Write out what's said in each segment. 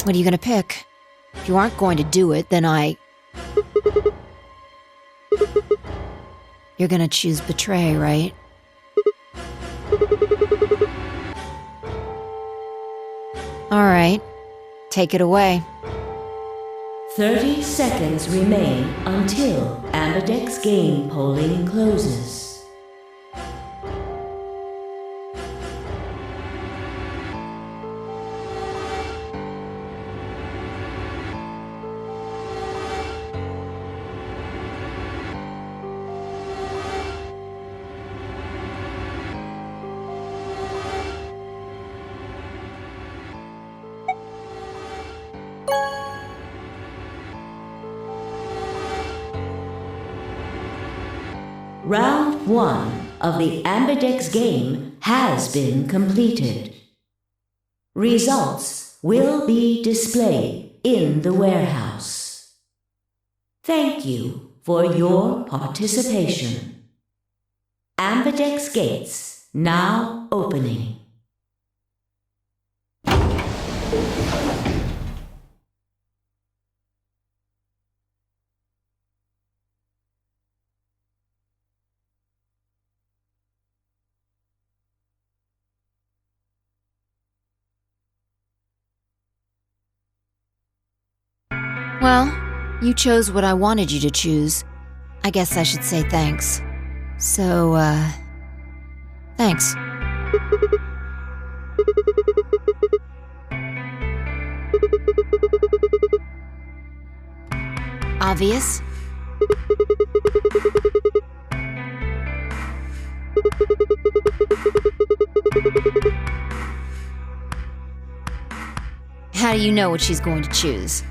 What are you gonna pick? If you aren't going to do it, then You're gonna choose betray, right? Alright, take it away. 30 seconds remain until Ambidex game polling closes. Round 1 of the Ambidex game has been completed. Results will be displayed in the warehouse. Thank you for your participation. Ambidex gates now opening. Well, you chose what I wanted you to choose. I guess I should say thanks. So, thanks. Obvious? How do you know what she's going to choose?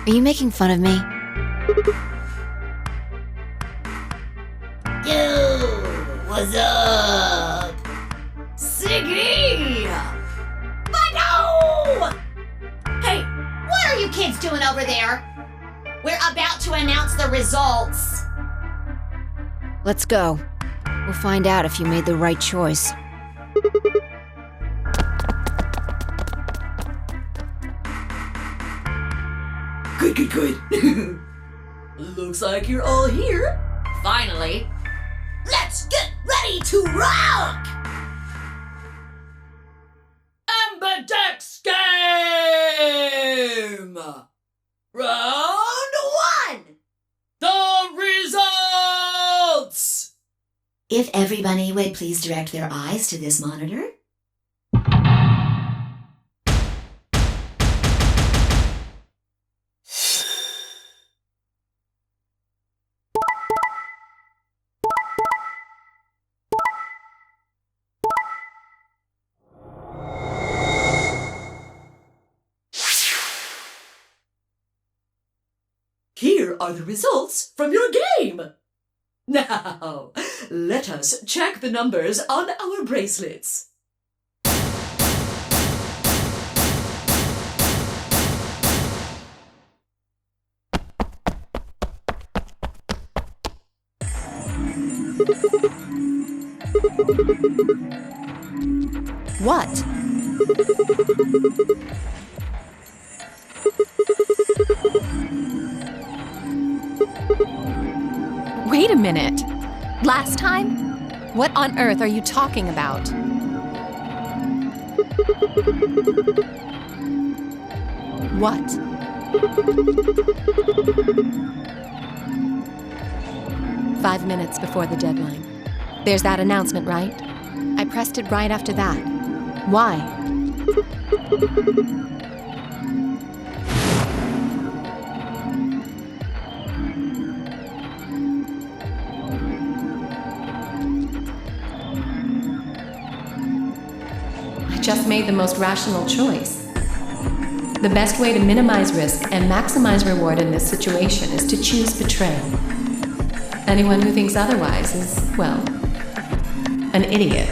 Are you making fun of me? Yo, what's up? Siggy! But Hey, what are you kids doing over there? We're about to announce the results. Let's go. We'll find out if you made the right choice. Good. Looks like you're all here. Finally. Let's get ready to rock! Ambidex game! Round 1! The results! If everybody would please direct their eyes to this monitor. Here are the results from your game. Now, let us check the numbers on our bracelets. What? Wait a minute. Last time? What on earth are you talking about? What? "5 minutes before the deadline. There's that announcement, right? I pressed it right after that. Why? I just made the most rational choice. The best way to minimize risk and maximize reward in this situation is to choose betrayal. Anyone who thinks otherwise is, well, an idiot.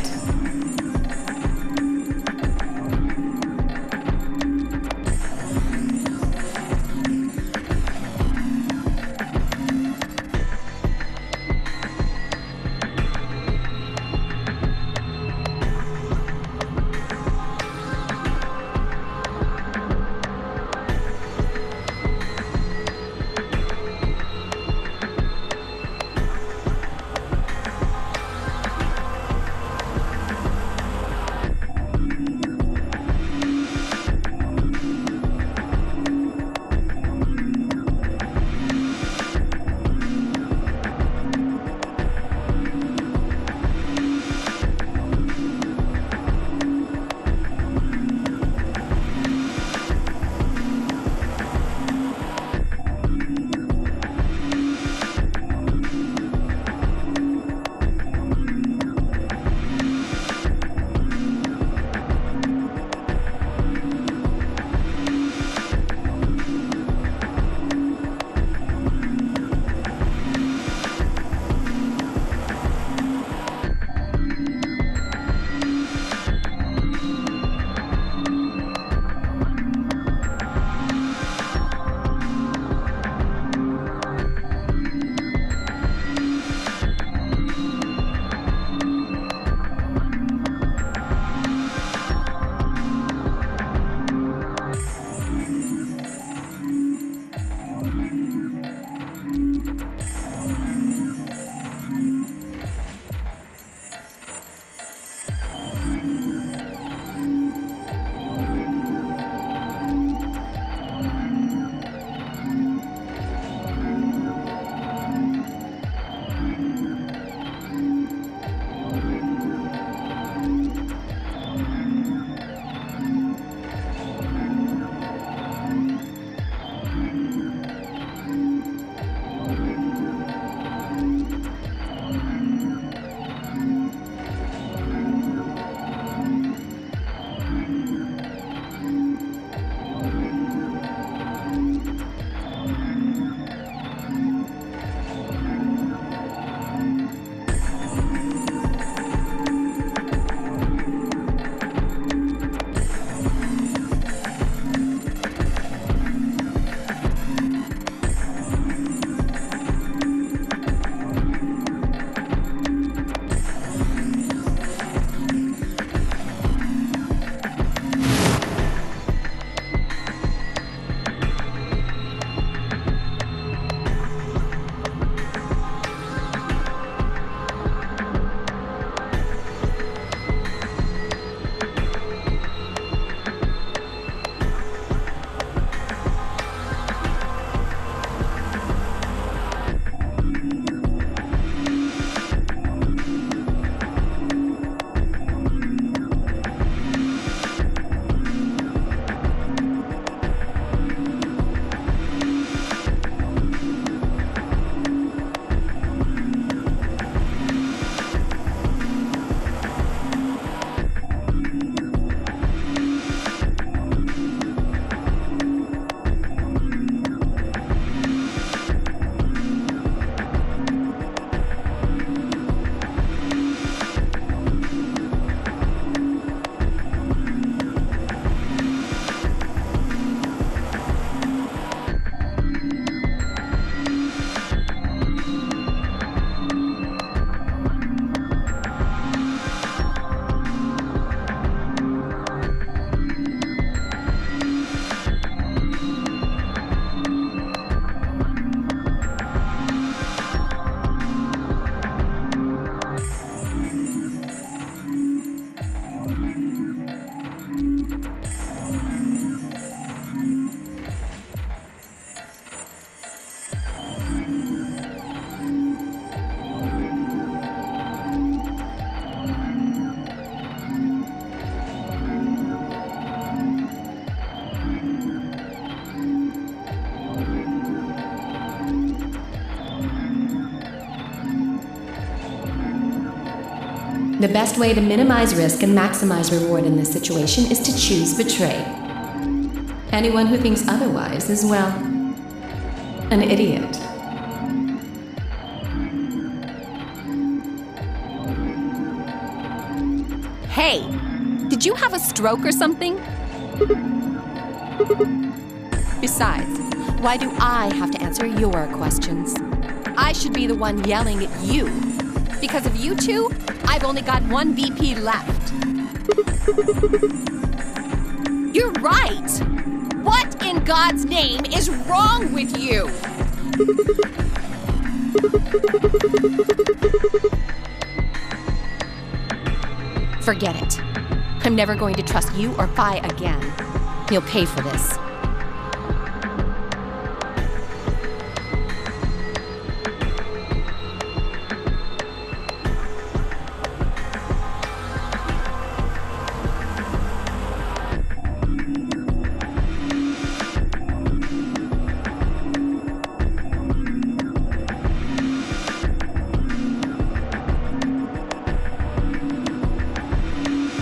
The best way to minimize risk and maximize reward in this situation is to choose betray. Anyone who thinks otherwise is, well, an idiot. Hey, did you have a stroke or something? Besides, why do I have to answer your questions? I should be the one yelling at you. Because of you two, I've only got one VP left. You're right! What in God's name is wrong with you? Forget it. I'm never going to trust you or Phi again. You'll pay for this.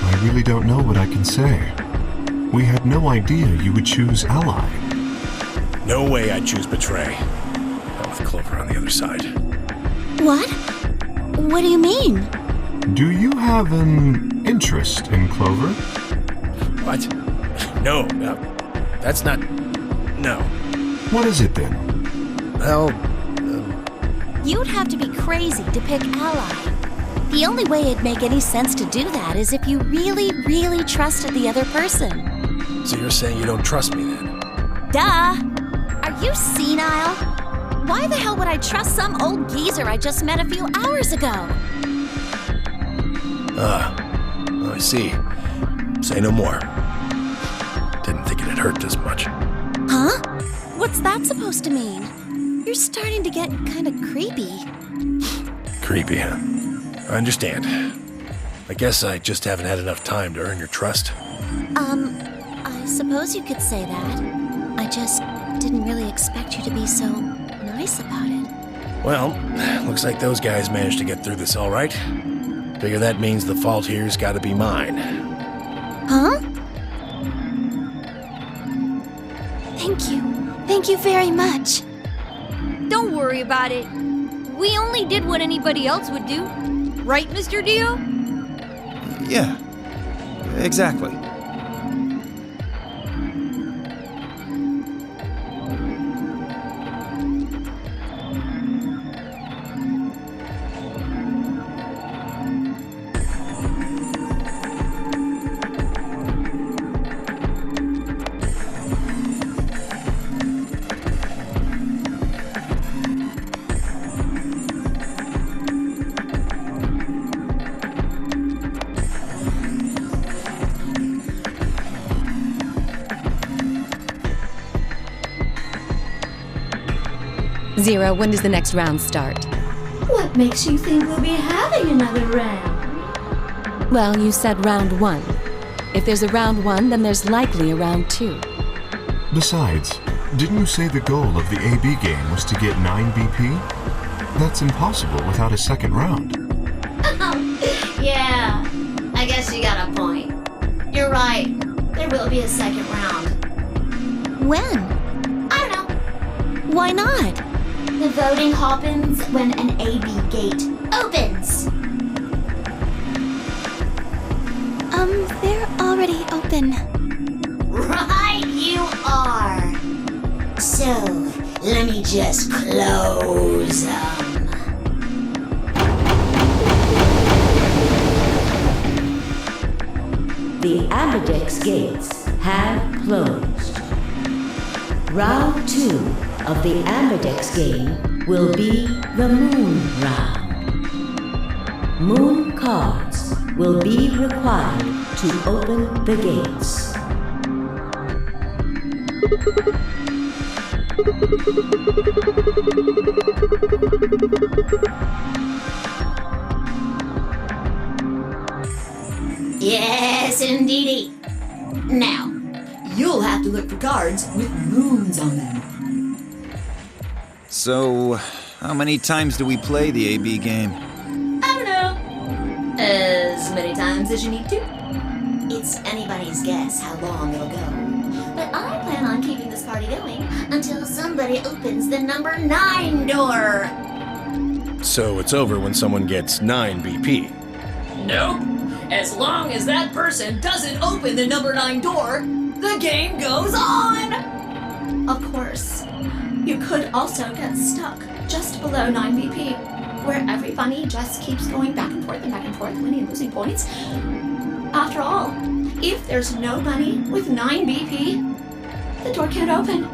I really don't know what I can say. We had no idea you would choose ally. No way I'd choose betray. Not with Clover on the other side. What? What do you mean? Do you have an interest in Clover? What? No, that's not... No. What is it then? Well, You'd have to be crazy to pick ally. The only way it'd make any sense to do that is if you really, really trusted the other person. so you're saying you don't trust me then? Duh! Are you senile? Why the hell would I trust some old geezer I just met a few hours ago? I see. Say no more. Didn't think it'd hurt this much. Huh? What's that supposed to mean? You're starting to get kind of creepy. Creepy, huh? I understand. I guess I just haven't had enough time to earn your trust. I suppose you could say that. I just didn't really expect you to be so nice about it. Well, looks like those guys managed to get through this all right. Figure that means the fault here's gotta be mine. Huh? Thank you. Thank you very much. Don't worry about it. We only did what anybody else would do. Right, Mr. Dio? Yeah, exactly. Zero, when does the next round start? What makes you think we'll be having another round? Well, you said round one. If there's a round one, then there's likely a round two. Besides, didn't you say the goal of the AB game was to get 9 BP? That's impossible without a second round. Yeah, I guess you got a point. You're right. There will be a second round. When? I don't know. Why not? The voting happens when an AB gate opens. They're already open. Right you are. So, let me just close them. The Ambidex gates have closed. Round 2 of the Ambidex game will be the Moon Round. Moon cards will be required to open the gates. Yes, indeedy. Now, You'll have to look for cards with moons on them. So, how many times do we play the AB game? I don't know. As many times as you need to. It's anybody's guess how long it'll go. But I plan on keeping this party going until somebody opens the number 9 door. So it's over when someone gets 9 BP. Nope. As long as that person doesn't open the number 9 door, the game goes on! Of course, you could also get stuck just below 9 BP, where every bunny just keeps going back and forth, winning and losing points. After all, if there's no bunny with 9 BP, the door can't open.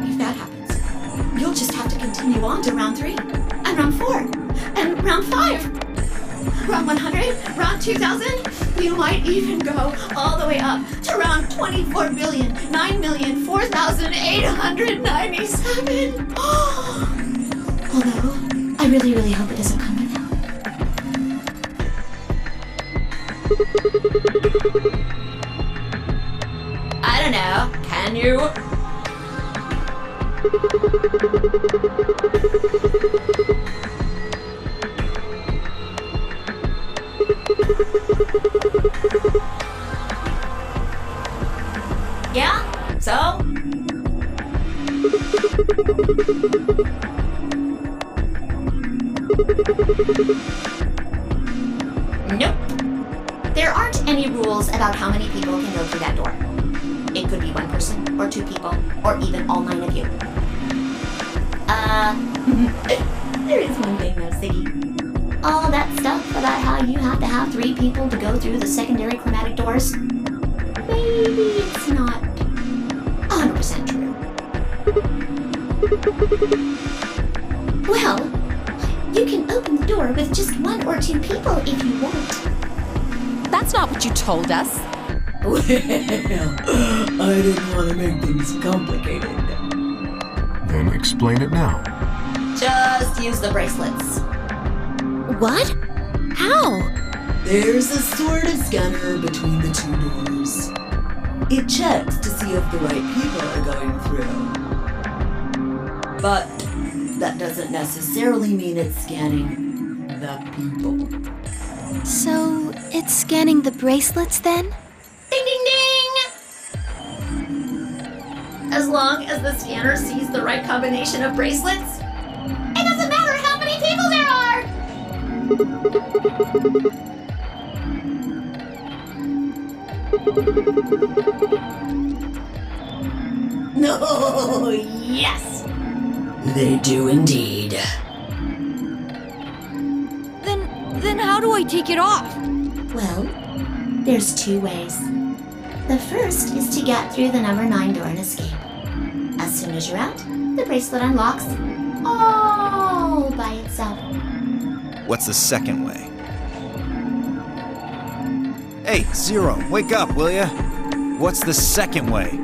If that happens, you'll just have to continue on to round 3, and round 4, and round 5. Round 100, round 2000, you might even go all the way up to round 24,9,004,897. Although, I really, really hope it doesn't come to that. I don't know, can you? Yeah? So? Nope. There aren't any rules about how many people can go through that door. It could be 1 person, or 2 people, or even all 9 of you. There is one thing though, Siggy. All that stuff about how you have to have 3 people to go through the secondary chromatic doors, maybe it's not 100% true. Well, you can open the door with just 1 or 2 people if you want. That's not what you told us. Well, I didn't want to make things complicated. Then explain it now. Just use the bracelets. What? How? There's a sort of scanner between the 2 doors. It checks to see if the right people are going through. But that doesn't necessarily mean it's scanning the people. So, it's scanning the bracelets then? Ding, ding, ding! As long as the scanner sees the right combination of bracelets, it doesn't matter how many people there are! No, yes! They do indeed. Then how do I take it off? Well, there's 2 ways. The first is to get through the number 9 door and escape. As soon as you're out, the bracelet unlocks all by itself. What's the second way? Hey, Zero, wake up, will ya? What's the second way?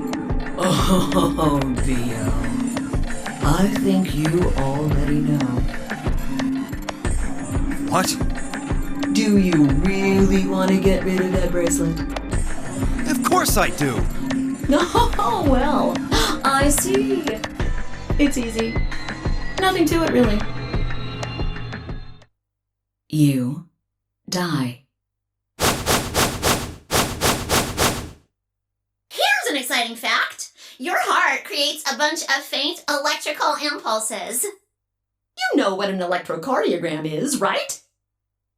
Oh, Theo. I think you already know. What? Do you really want to get rid of that bracelet? Of course I do! Oh, well, I see. It's easy. Nothing to it, really. You die. Here's an exciting fact. Your heart creates a bunch of faint electrical impulses. You know what an electrocardiogram is, right?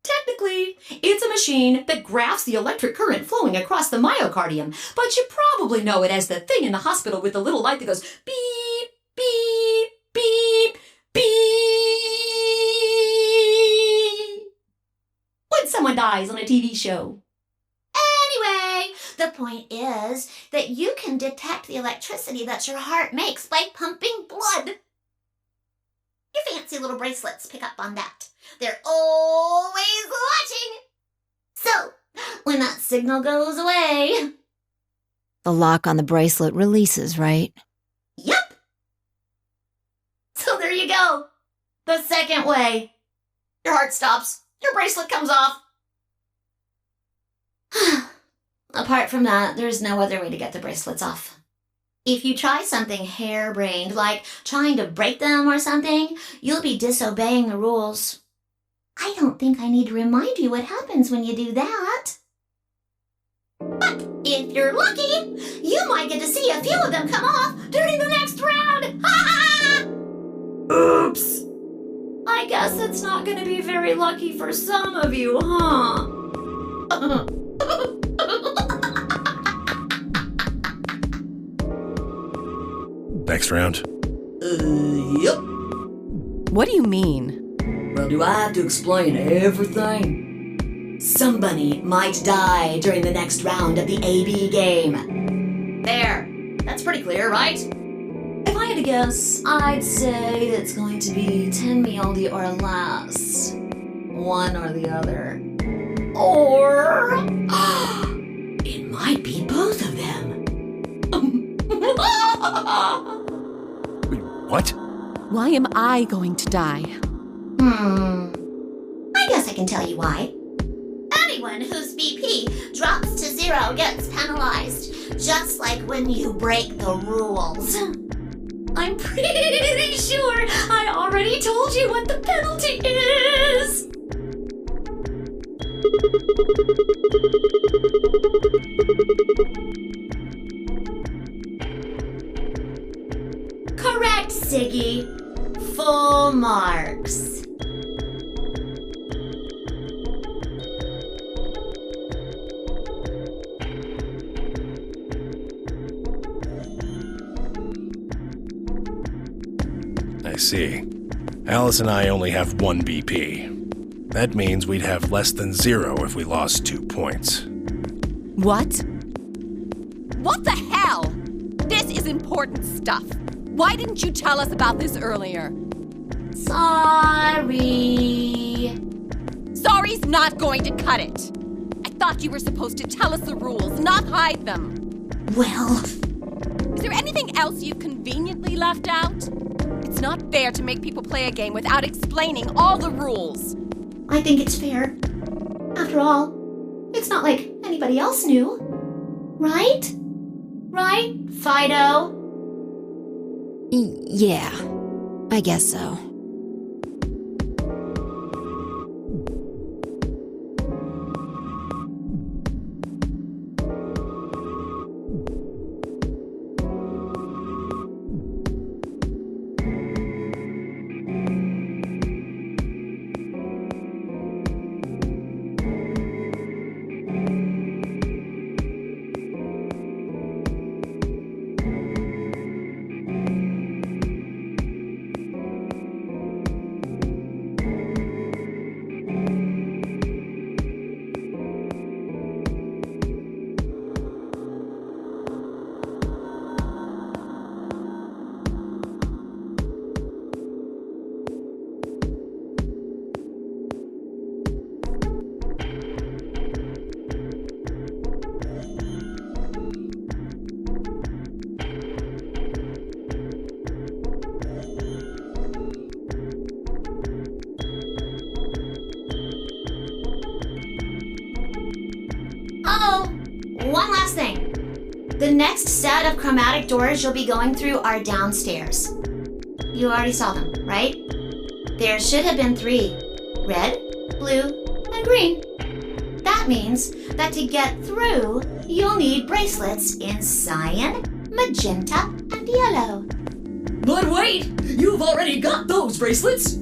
Technically, it's a machine that graphs the electric current flowing across the myocardium, but you probably know it as the thing in the hospital with the little light that goes beep, beep, beep, beep when someone dies on a TV show. Anyway, the point is that you can detect the electricity that your heart makes by pumping blood. Your fancy little bracelets pick up on that. They're always watching. So, when that signal goes away... The lock on the bracelet releases, right? Yep. So there you go. The second way. Your heart stops. Your bracelet comes off. Apart from that, there's no other way to get the bracelets off. If you try something harebrained, like trying to break them or something, you'll be disobeying the rules. I don't think I need to remind you what happens when you do that. But if you're lucky, you might get to see a few of them come off during the next round. Ha ha! Oops. I guess it's not going to be very lucky for some of you, huh? Next round? Yep. What do you mean? Well, do I have to explain everything? Somebody might die during the next round of the AB game. There. That's pretty clear, right? If I had to guess, I'd say it's going to be 10 mealdy or less. One or the other. Or... it might be both of them. Wait, what? Why am I going to die? I guess I can tell you why. Anyone whose BP drops to 0 gets penalized, just like when you break the rules. I'm pretty sure I already told you what the penalty is. Correct, Siggy. Full marks. I see. Alice and I only have 1 BP. That means we'd have less than 0 if we lost 2 points. What? What the hell? This is important stuff. Why didn't you tell us about this earlier? Sorry. Sorry's not going to cut it. I thought you were supposed to tell us the rules, not hide them. Well... Is there anything else you've conveniently left out? It's not fair to make people play a game without explaining all the rules. I think it's fair. After all, it's not like anybody else knew. Right? Right, Fido? Yeah, I guess so. One last thing. The next set of chromatic doors you'll be going through are downstairs. You already saw them, right? There should have been 3. Red, blue, and green. That means that to get through, you'll need bracelets in cyan, magenta, and yellow. But wait! You've already got those bracelets!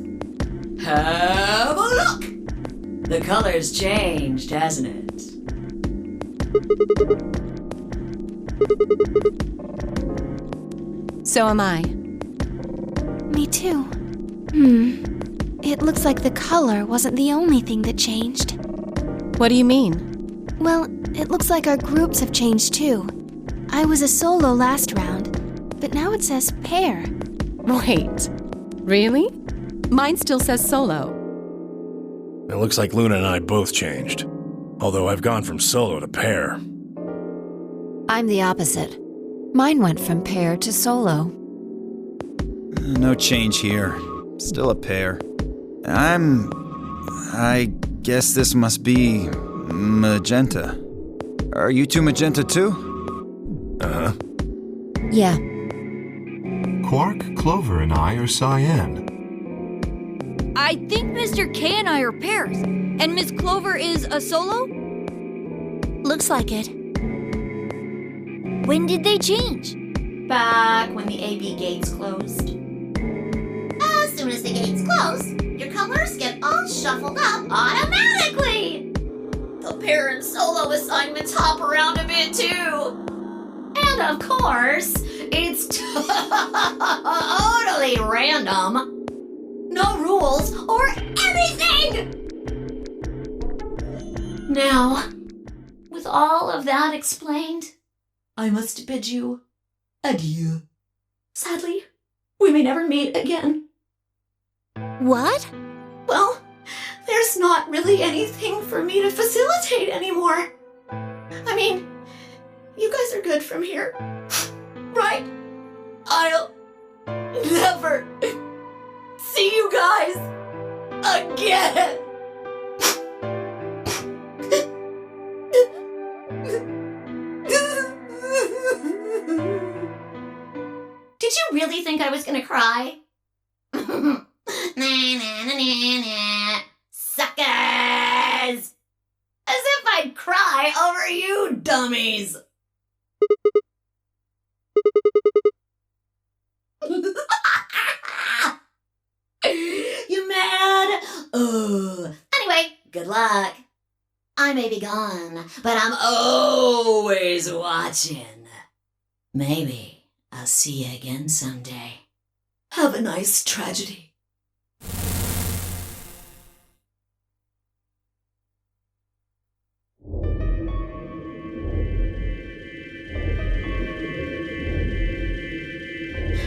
Have a look! The color's changed, hasn't it? So am I. Me too. It looks like the color wasn't the only thing that changed. What do you mean? Well, it looks like our groups have changed too. I was a solo last round, but now it says pair. Wait. Really? Mine still says solo. It looks like Luna and I both changed. Although I've gone from solo to pair. I'm the opposite. Mine went from pair to solo. No change here. Still a pair. I guess this must be magenta. Are you 2 magenta too? Uh-huh. Yeah. Quark, Clover, and I are cyan. I think Mr. K and I are pairs. And Miss Clover is a solo? Looks like it. When did they change? Back when the AB gates closed. As soon as the gates close, your colors get all shuffled up automatically. The pair and solo assignments hop around a bit too. And of course, it's totally random. No rules or anything! Now, with all of that explained, I must bid you adieu. Sadly, we may never meet again. What? Well, there's not really anything for me to facilitate anymore. I mean, you guys are good from here, right? I'll never see you guys again. Did you really think I was gonna cry? Nah, nah, nah, nah, nah. Suckers! As if I'd cry over you dummies. You mad? Anyway, good luck. I may be gone, but I'm always watching. Maybe I'll see you again someday. Have a nice tragedy.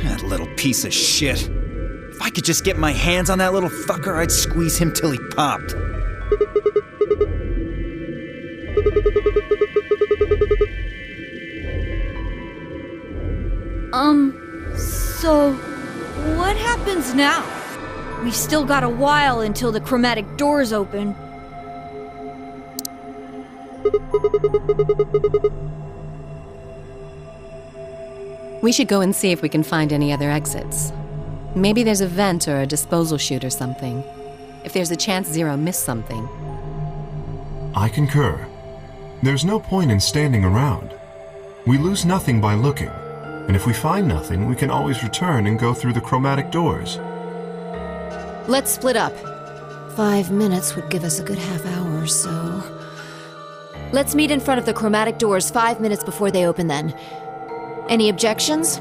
That little piece of shit. If I could just get my hands on that little fucker, I'd squeeze him till he popped. So what happens now? We've still got a while until the chromatic doors open. We should go and see if we can find any other exits. Maybe there's a vent or a disposal chute or something. If there's a chance Zero missed something. I concur. There's no point in standing around. We lose nothing by looking, and if we find nothing, we can always return and go through the chromatic doors. Let's split up. 5 minutes would give us a good half hour or so. Let's meet in front of the chromatic doors 5 minutes before they open then. Any objections?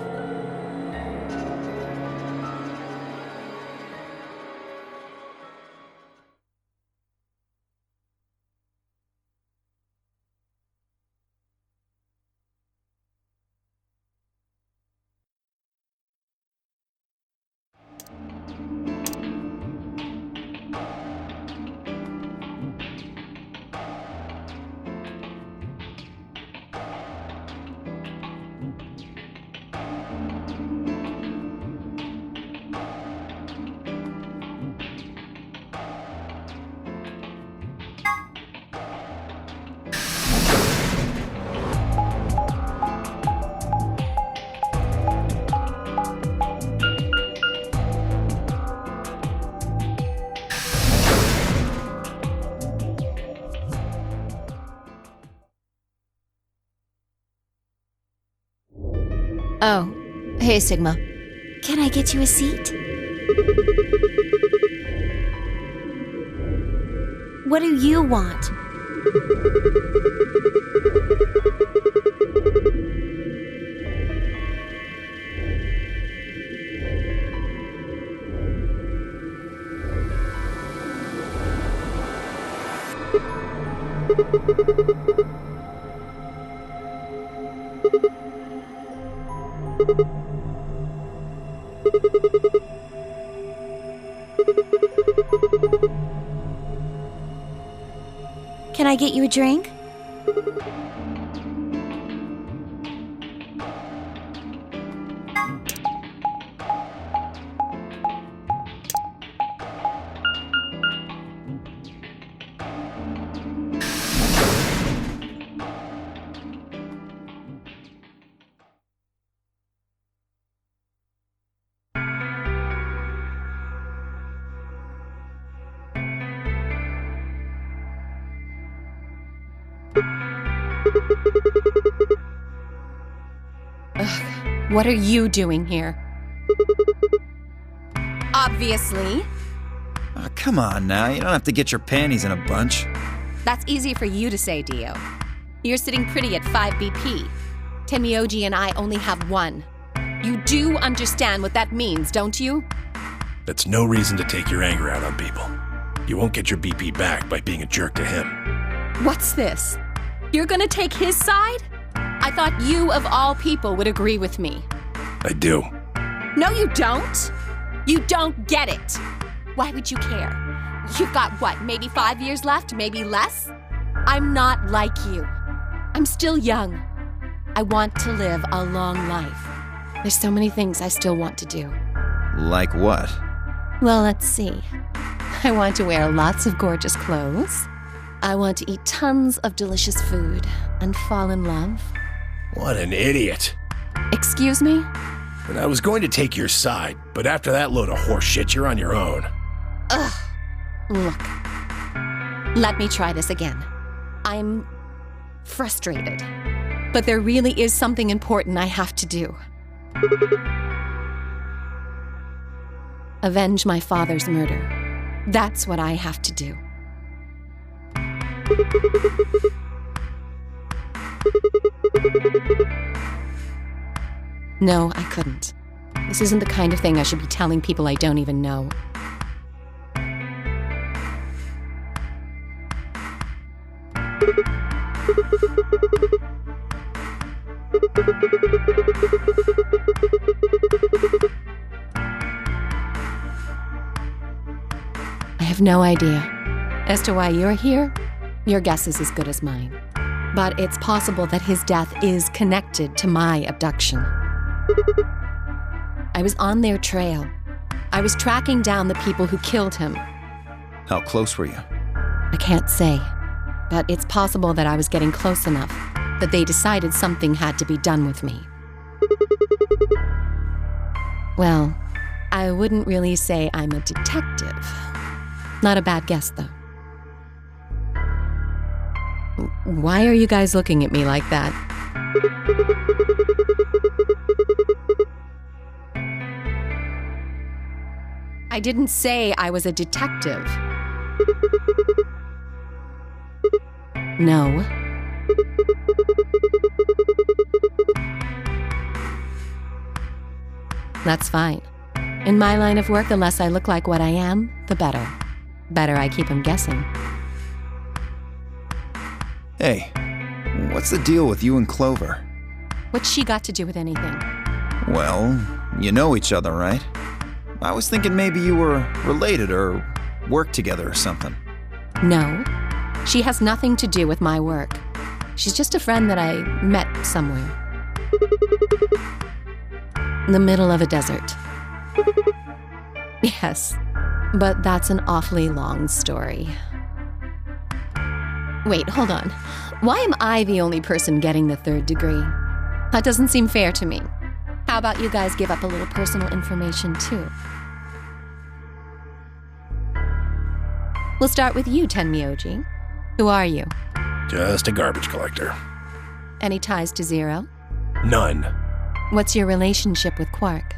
Oh, hey Sigma. Can I get you a seat? What do you want? Can I get you a drink? Ugh, what are you doing here? Obviously. Oh, come on now, you don't have to get your panties in a bunch. That's easy for you to say, Dio. You're sitting pretty at 5 BP. Tenmyoji and I only have 1. You do understand what that means, don't you? That's no reason to take your anger out on people. You won't get your BP back by being a jerk to him. What's this? You're gonna take his side? I thought you, of all people, would agree with me. I do. No, you don't. You don't get it. Why would you care? You've got what, maybe 5 years left, maybe less? I'm not like you. I'm still young. I want to live a long life. There's so many things I still want to do. Like what? Well, let's see. I want to wear lots of gorgeous clothes. I want to eat tons of delicious food and fall in love. What an idiot. Excuse me? And I was going to take your side, but after that load of horse shit, you're on your own. Ugh. Look. Let me try this again. I'm frustrated. But there really is something important I have to do. Avenge my father's murder. That's what I have to do. No, I couldn't. This isn't the kind of thing I should be telling people I don't even know. I have no idea. As to why you're here, your guess is as good as mine. But it's possible that his death is connected to my abduction. I was on their trail. I was tracking down the people who killed him. How close were you? I can't say, but it's possible that I was getting close enough that they decided something had to be done with me. Well, I wouldn't really say I'm a detective. Not a bad guess, though. Why are you guys looking at me like that? I didn't say I was a detective. No. That's fine. In my line of work, the less I look like what I am, the better. Better I keep him guessing. Hey, what's the deal with you and Clover? What's she got to do with anything? Well, you know each other, right? I was thinking maybe you were related or worked together or something. No. She has nothing to do with my work. She's just a friend that I met somewhere. In the middle of a desert. Yes, but that's an awfully long story. Wait, hold on. Why am I the only person getting the 3rd degree? That doesn't seem fair to me. How about you guys give up a little personal information, too? We'll start with you, Tenmyoji. Who are you? Just a garbage collector. Any ties to Zero? None. What's your relationship with Quark?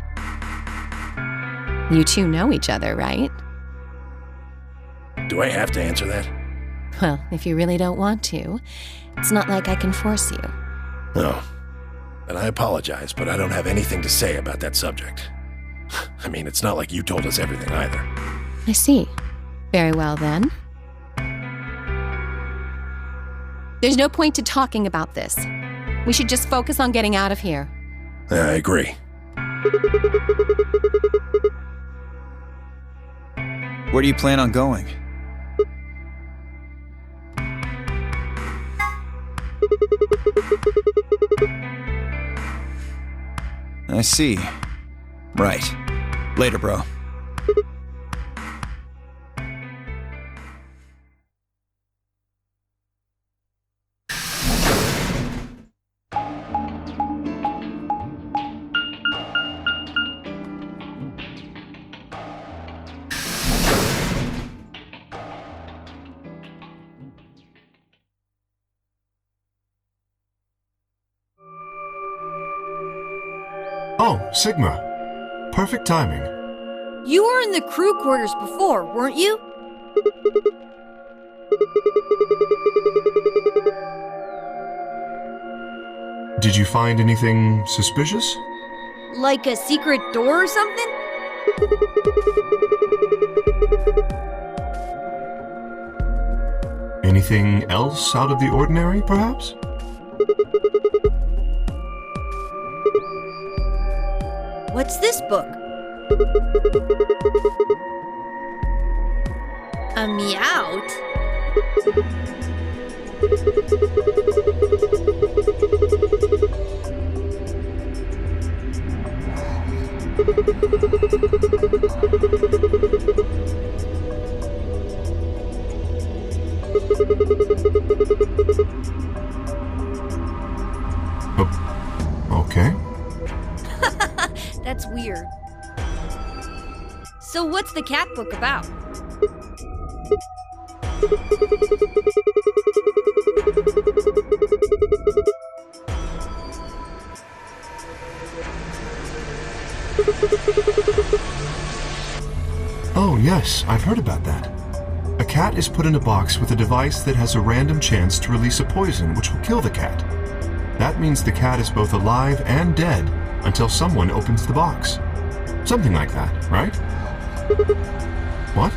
You two know each other, right? Do I have to answer that? Well, if you really don't want to, it's not like I can force you. No. And I apologize, but I don't have anything to say about that subject. I mean, it's not like you told us everything either. I see. Very well, then. There's no point to talking about this. We should just focus on getting out of here. I agree. Where do you plan on going? I see. Right. Later, bro. Oh, Sigma. Perfect timing. You were in the crew quarters before, weren't you? Did you find anything suspicious? Like a secret door or something? Anything else out of the ordinary, perhaps? What's this book? A Meowt? Okay. That's weird. So what's the cat book about? Oh, yes, I've heard about that. A cat is put in a box with a device that has a random chance to release a poison which will kill the cat. That means the cat is both alive and dead until someone opens the box. Something like that, right? What?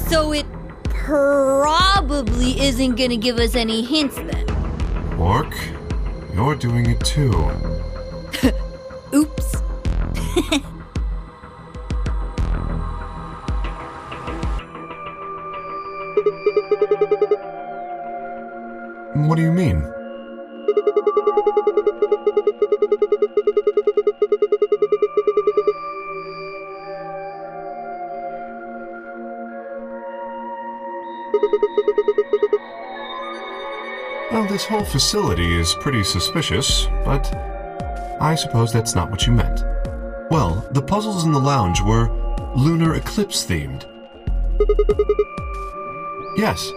So it probably isn't gonna give us any hints then. Quark, you're doing it too. Oops. What do you mean? Well, this whole facility is pretty suspicious, but I suppose that's not what you meant. Well, the puzzles in the lounge were lunar eclipse themed. Yes.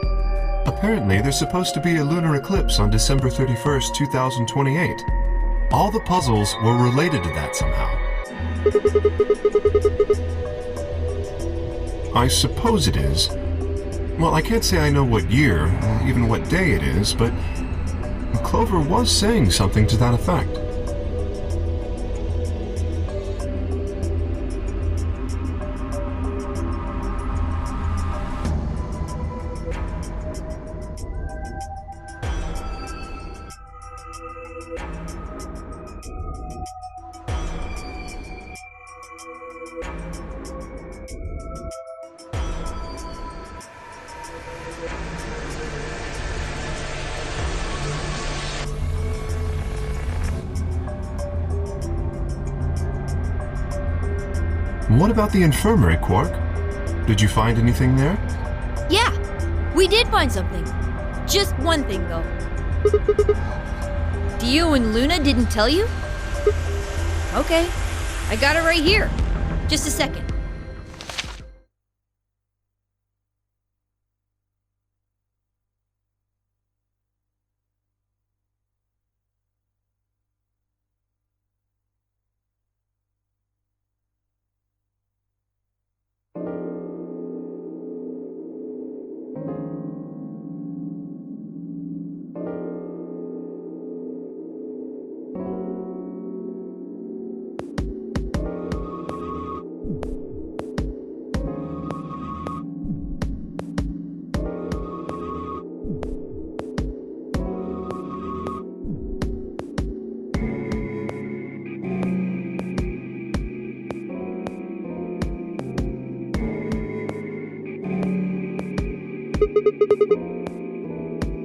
Apparently, there's supposed to be a lunar eclipse on December 31st, 2028. All the puzzles were related to that somehow. I suppose it is. Well, I can't say I know what year, or even what day it is, but Clover was saying something to that effect. What about the infirmary, Quark? Did you find anything there? Yeah, we did find something. Just one thing, though. Dio and Luna didn't tell you? Okay, I got it right here. Just a second.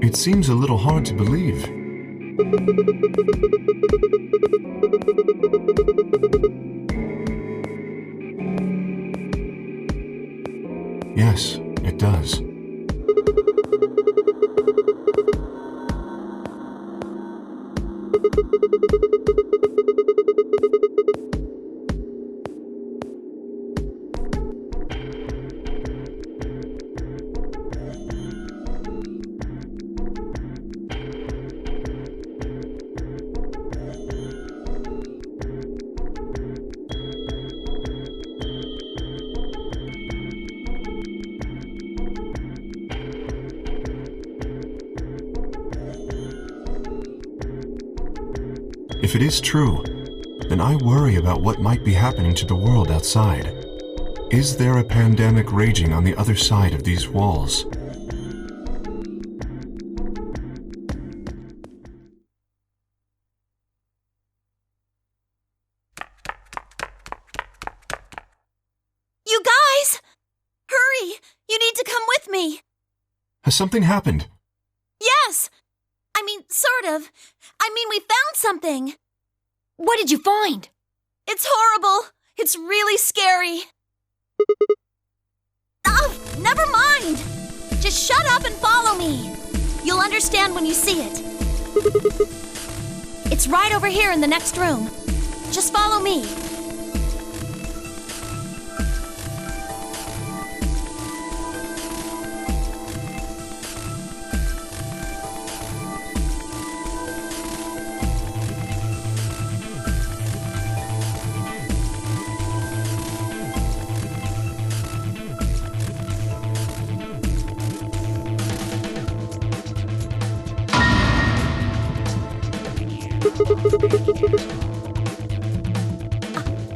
It seems a little hard to believe. Yes, it does. If it is true, then I worry about what might be happening to the world outside. Is there a pandemic raging on the other side of these walls? You guys! Hurry! You need to come with me! Has something happened? Yes! I mean, sort of. We found something. What did you find? It's horrible. It's really scary. Oh, never mind. Just shut up and follow me. You'll understand when you see it. It's right over here in the next room. Just follow me.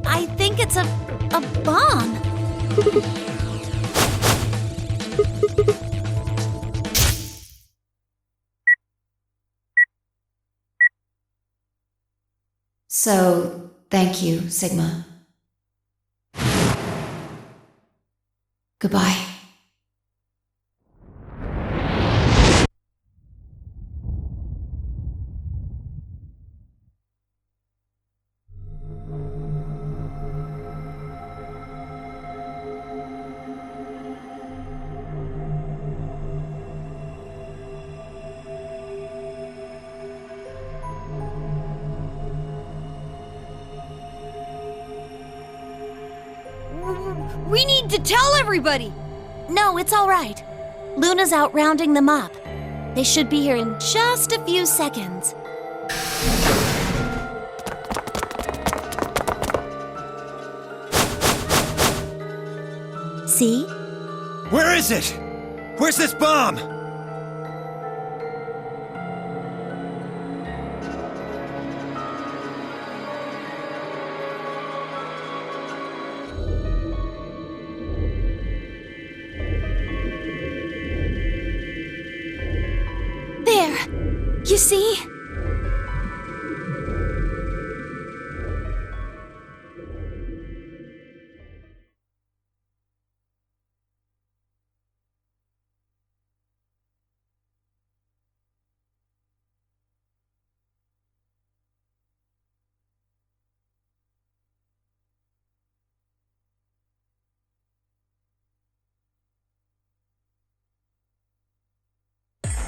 I think it's a bomb. So, thank you, Sigma. Goodbye. We need to tell everybody! No, it's all right. Luna's out rounding them up. They should be here in just a few seconds. See? Where is it? Where's this bomb? You see?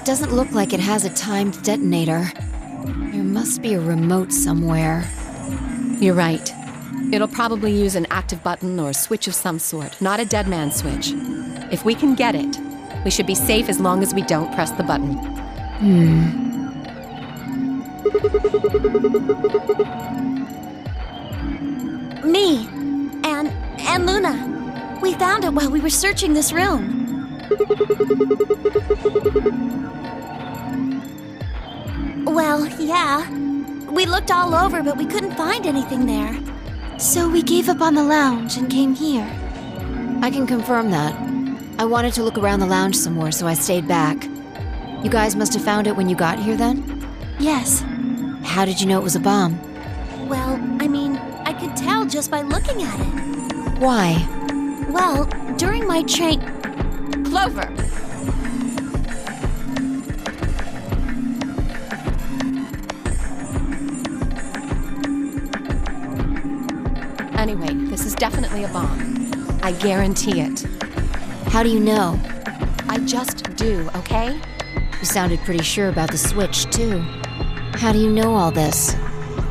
Doesn't look like it has a timed detonator. There must be a remote somewhere. You're right. It'll probably use an active button or switch of some sort, not a dead man switch. If we can get it, we should be safe as long as we don't press the button. Me and Luna. We found it while we were searching this room. Well, yeah. We looked all over, but we couldn't find anything there. So we gave up on the lounge and came here. I can confirm that. I wanted to look around the lounge some more, so I stayed back. You guys must have found it when you got here then? Yes. How did you know it was a bomb? Well, I could tell just by looking at it. Why? Well, during my train... Clover! Anyway, this is definitely a bomb. I guarantee it. How do you know? I just do, okay? You sounded pretty sure about the switch, too. How do you know all this?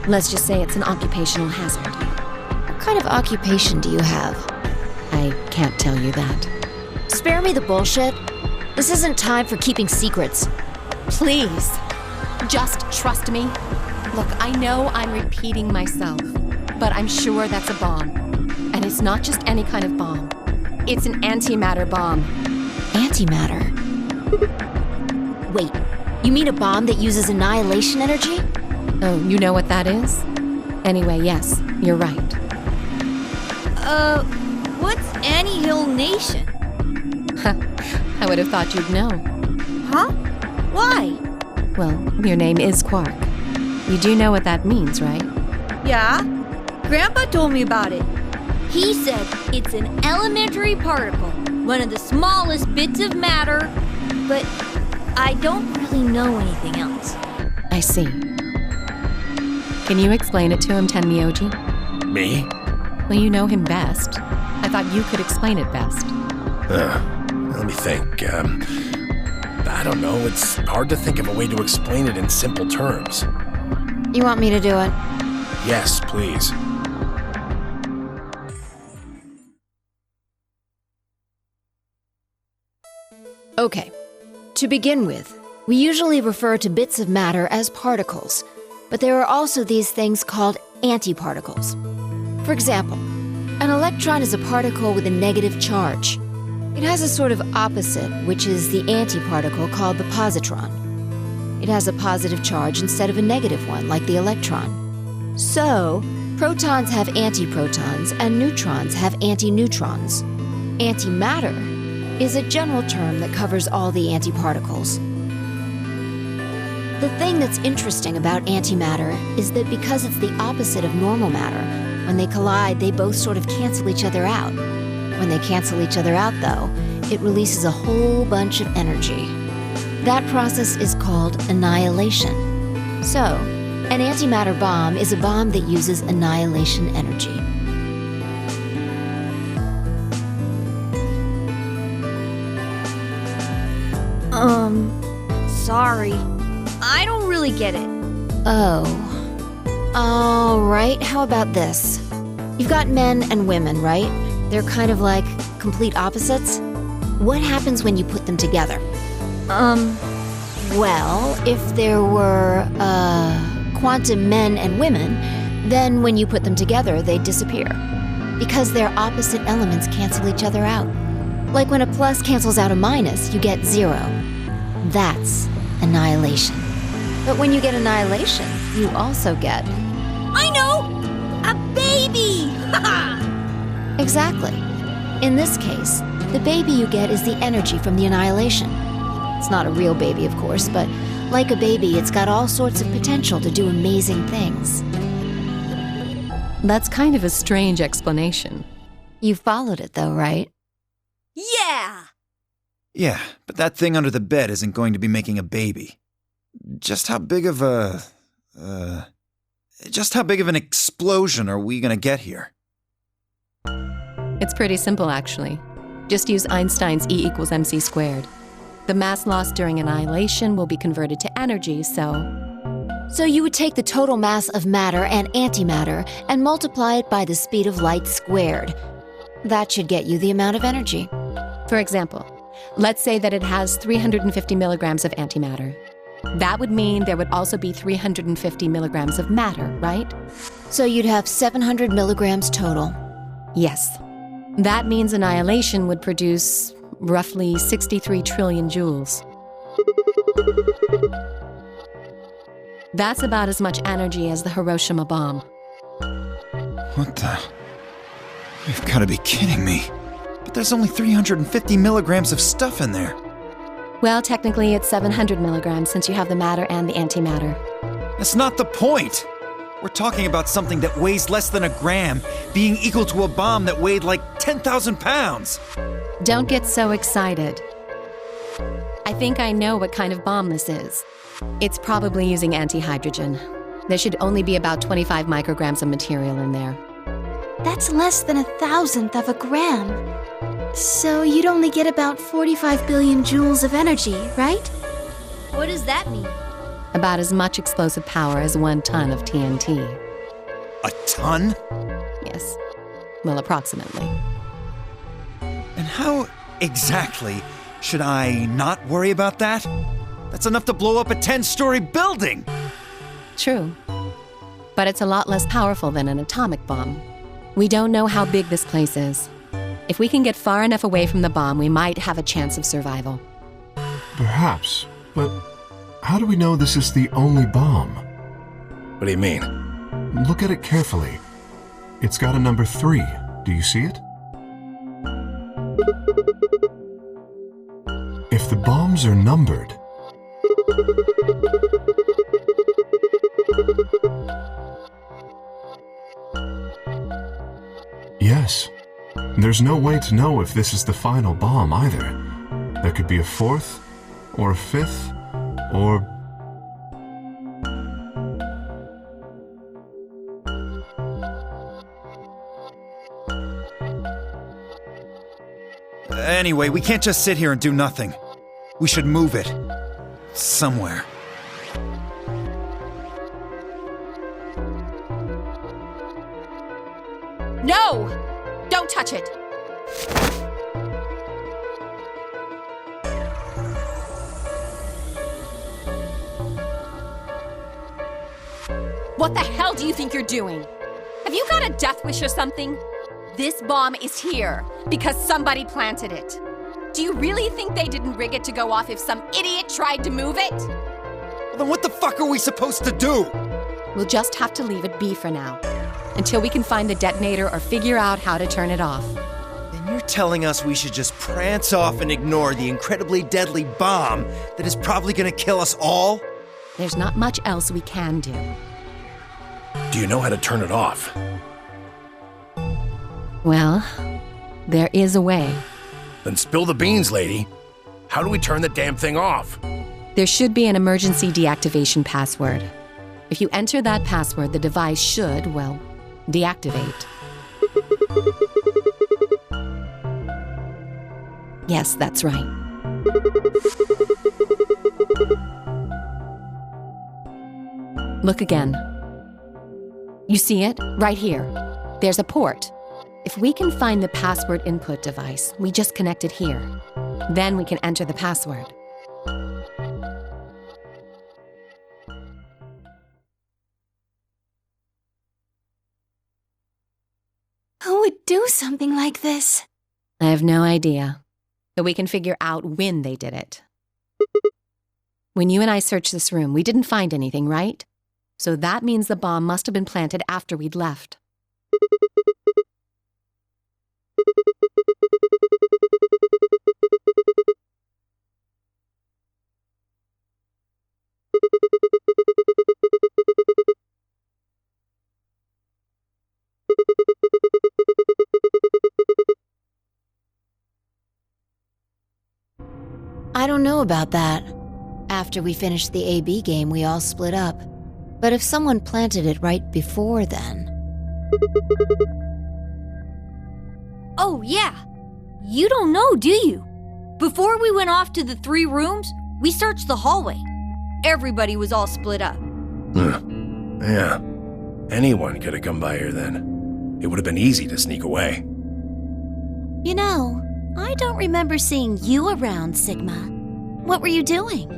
Let's just say it's an occupational hazard. What kind of occupation do you have? I can't tell you that. Spare me the bullshit. This isn't time for keeping secrets. Please, just trust me. Look, I know I'm repeating myself, but I'm sure that's a bomb. And it's not just any kind of bomb. It's an antimatter bomb. Antimatter? Wait, you mean a bomb that uses annihilation energy? Oh, you know what that is? Anyway, yes, you're right. What's Anyhill Nation? I would have thought you'd know. Huh? Why? Well, your name is Quark. You do know what that means, right? Yeah? Grandpa told me about it. He said it's an elementary particle, one of the smallest bits of matter, but I don't really know anything else. I see. Can you explain it to him, Tenmyoji? Me? Well, you know him best. I thought you could explain it best. Let me think. I don't know. It's hard to think of a way to explain it in simple terms. You want me to do it? Yes, please. Okay. To begin with, we usually refer to bits of matter as particles, but there are also these things called antiparticles. For example, an electron is a particle with a negative charge. It has a sort of opposite, which is the antiparticle called the positron. It has a positive charge instead of a negative one, like the electron. So, protons have antiprotons and neutrons have antineutrons. Antimatter is a general term that covers all the antiparticles. The thing that's interesting about antimatter is that because it's the opposite of normal matter, when they collide, they both sort of cancel each other out. When they cancel each other out, though, it releases a whole bunch of energy. That process is called annihilation. So, an antimatter bomb is a bomb that uses annihilation energy. Sorry. I don't really get it. Oh. Alright, how about this? You've got men and women, right? They're kind of like complete opposites. What happens when you put them together? Well, if there were, quantum men and women, then when you put them together, they'd disappear. Because their opposite elements cancel each other out. Like when a plus cancels out a minus, you get 0. That's annihilation. But when you get annihilation, you also get... I know! A baby! Exactly. In this case, the baby you get is the energy from the annihilation. It's not a real baby, of course, but like a baby, it's got all sorts of potential to do amazing things. That's kind of a strange explanation. You followed it, though, right? Yeah! Yeah, but that thing under the bed isn't going to be making a baby. Just how big of an explosion are we gonna get here? It's pretty simple, actually. Just use Einstein's E = mc squared. The mass lost during annihilation will be converted to energy, so you would take the total mass of matter and antimatter and multiply it by the speed of light squared. That should get you the amount of energy. For example, let's say that it has 350 milligrams of antimatter. That would mean there would also be 350 milligrams of matter, right? So you'd have 700 milligrams total. Yes. That means annihilation would produce roughly 63 trillion joules. That's about as much energy as the Hiroshima bomb. What the? You've got to be kidding me. But there's only 350 milligrams of stuff in there. Well, technically it's 700 milligrams since you have the matter and the antimatter. That's not the point. We're talking about something that weighs less than a gram being equal to a bomb that weighed like 10,000 pounds. Don't get so excited. I think I know what kind of bomb this is. It's probably using antihydrogen. There should only be about 25 micrograms of material in there. That's less than 1,000th of a gram. So you'd only get about 45 billion joules of energy, right? What does that mean? About as much explosive power as 1 ton of TNT. A ton? Yes. Well, approximately. And how exactly should I not worry about that? That's enough to blow up a 10-story building! True. But it's a lot less powerful than an atomic bomb. We don't know how big this place is. If we can get far enough away from the bomb, we might have a chance of survival. Perhaps, but how do we know this is the only bomb? What do you mean? Look at it carefully. It's got a number 3. Do you see it? If the bombs are numbered... Yes. There's no way to know if this is the final bomb either. There could be a 4th, or a 5th, or... Anyway, we can't just sit here and do nothing. We should move it. Somewhere. No! Don't touch it! What the hell do you think you're doing? Have you got a death wish or something? This bomb is here because somebody planted it. Do you really think they didn't rig it to go off if some idiot tried to move it? Well, then what the fuck are we supposed to do? We'll just have to leave it be for now, until we can find the detonator or figure out how to turn it off. Then you're telling us we should just prance off and ignore the incredibly deadly bomb that is probably gonna kill us all? There's not much else we can do. Do you know how to turn it off? Well, there is a way. Then spill the beans, lady. How do we turn the damn thing off? There should be an emergency deactivation password. If you enter that password, the device should, well, deactivate. Yes, that's right. Look again. You see it? Right here. There's a port. If we can find the password input device, we just connect it here. Then we can enter the password. Who would do something like this? I have no idea, but we can figure out when they did it. When you and I searched this room, we didn't find anything, right? So that means the bomb must have been planted after we'd left. I don't know about that. After we finished the AB game, we all split up. But if someone planted it right before then... Oh, yeah. You don't know, do you? Before we went off to the 3 rooms, we searched the hallway. Everybody was all split up. Yeah. Anyone could have come by here then. It would have been easy to sneak away. You know, I don't remember seeing you around, Sigma. What were you doing?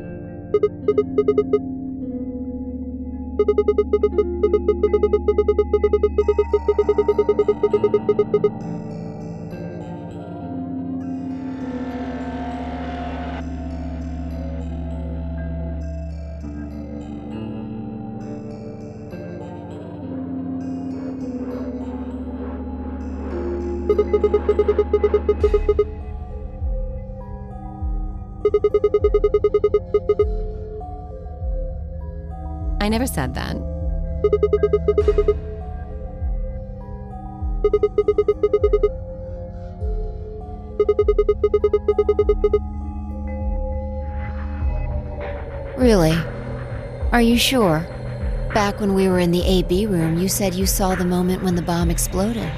I never said that. Really? Are you sure? Back when we were in the AB room, you said you saw the moment when the bomb exploded.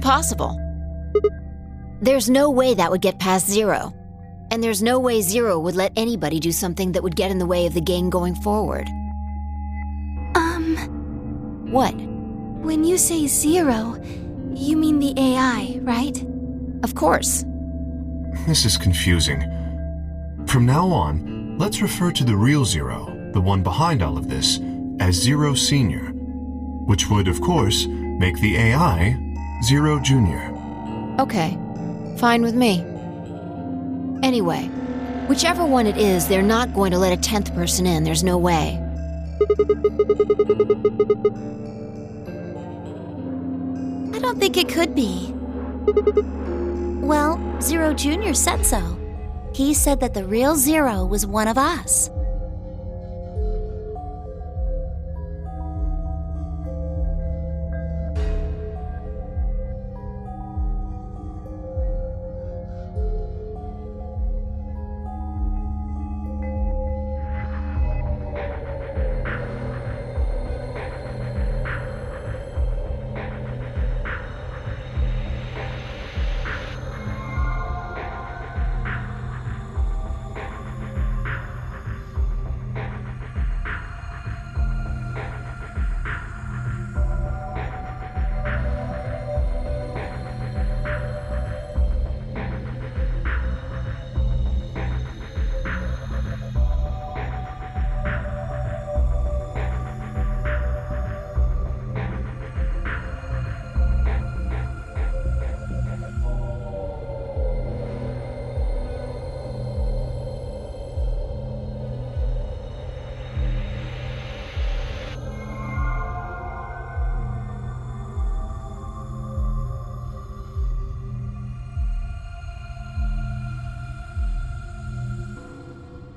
impossible. There's no way that would get past 0. And there's no way 0 would let anybody do something that would get in the way of the game going forward. What? When you say 0, you mean the AI, right? Of course. This is confusing. From now on, let's refer to the real 0, the one behind all of this, as 0 Senior, which would, of course, make the AI 0 Junior. Okay, fine with me. Anyway, whichever one it is, they're not going to let a 10th person in. There's no way. I don't think it could be. Well, 0 Junior said so. He said that the real 0 was one of us.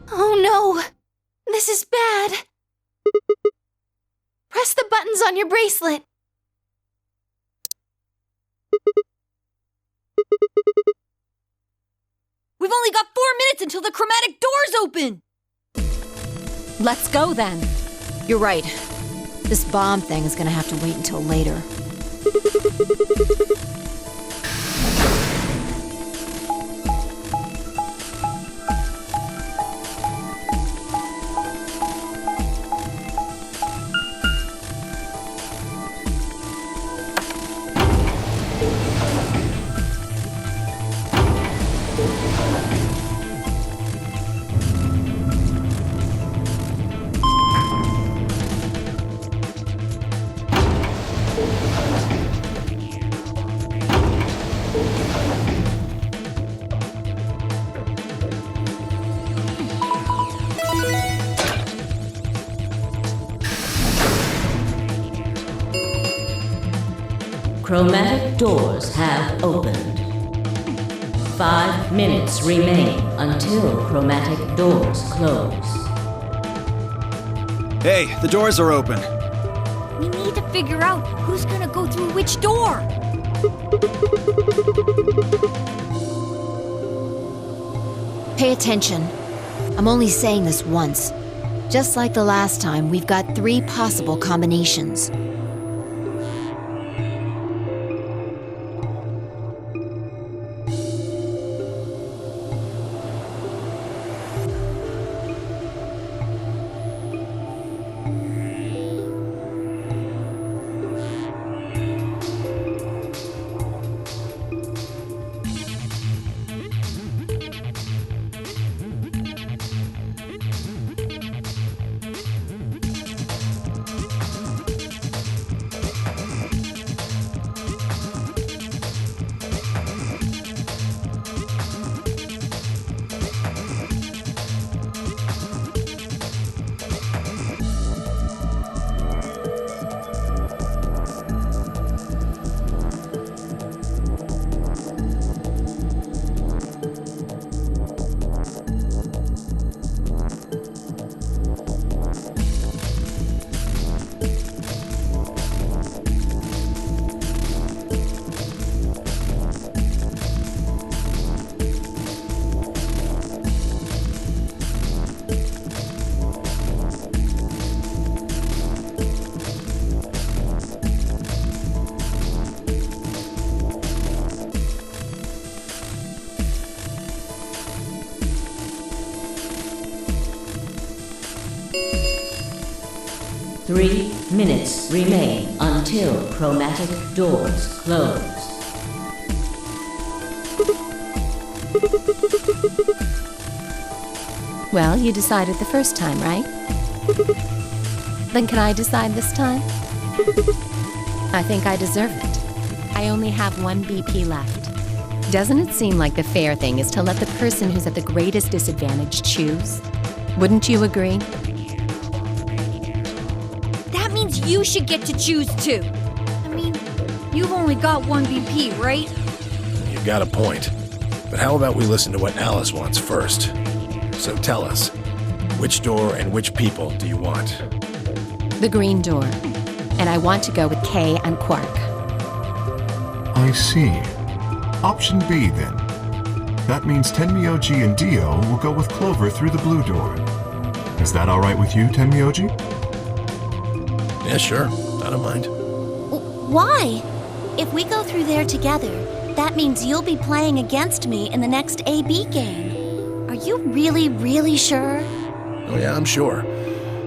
Oh no! This is bad! Press the buttons on your bracelet. We've only got 4 minutes until the chromatic doors open! Let's go then. You're right. This bomb thing is gonna have to wait until later. Chromatic doors have opened. 5 minutes remain until chromatic doors close. Hey, the doors are open. We need to figure out who's gonna go through which door. Pay attention. I'm only saying this once. Just like the last time, we've got 3 possible combinations. 3 minutes remain until chromatic doors close. Well, you decided the first time, right? Then can I decide this time? I think I deserve it. I only have 1 BP left. Doesn't it seem like the fair thing is to let the person who's at the greatest disadvantage choose? Wouldn't you agree? That means you should get to choose too. I mean, you've only got 1 BP, right? You've got a point. But how about we listen to what Alice wants first? So tell us, which door and which people do you want? The green door. And I want to go with Kay and Quark. I see. Option B, then. That means Tenmyoji and Dio will go with Clover through the blue door. Is that all right with you, Tenmyoji? Yeah, sure. I don't mind. Why? If we go through there together, that means you'll be playing against me in the next AB game. Are you really, really sure? Oh yeah, I'm sure.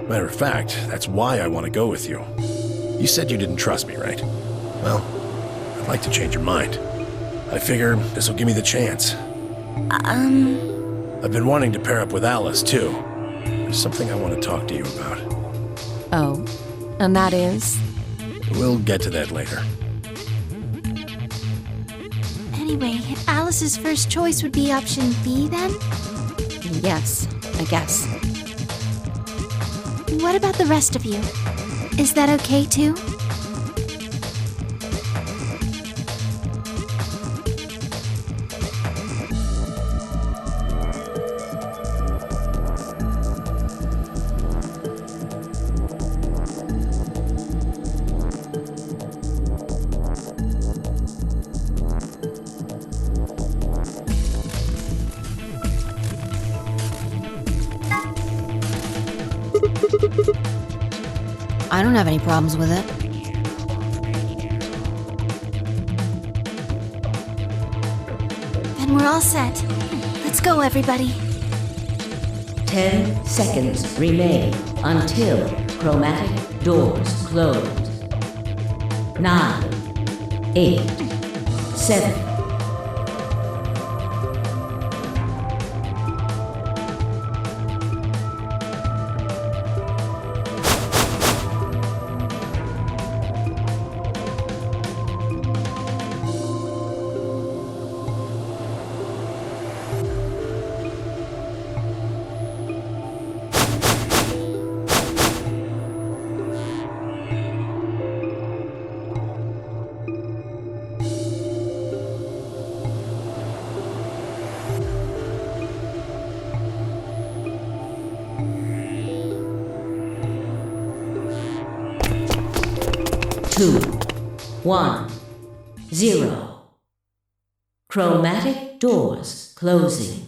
Matter of fact, that's why I want to go with you. You said you didn't trust me, right? Well, I'd like to change your mind. I figure this will give me the chance. I've been wanting to pair up with Alice, too. There's something I want to talk to you about. Oh, and that is? We'll get to that later. Anyway, Alice's first choice would be option B, then? Yes, I guess. What about the rest of you? Is that okay, too? I don't have any problems with it. Then we're all set. Let's go, everybody. 10 seconds remain until chromatic doors close. 9, 8, 7, 2, 1, 0. Chromatic doors closing.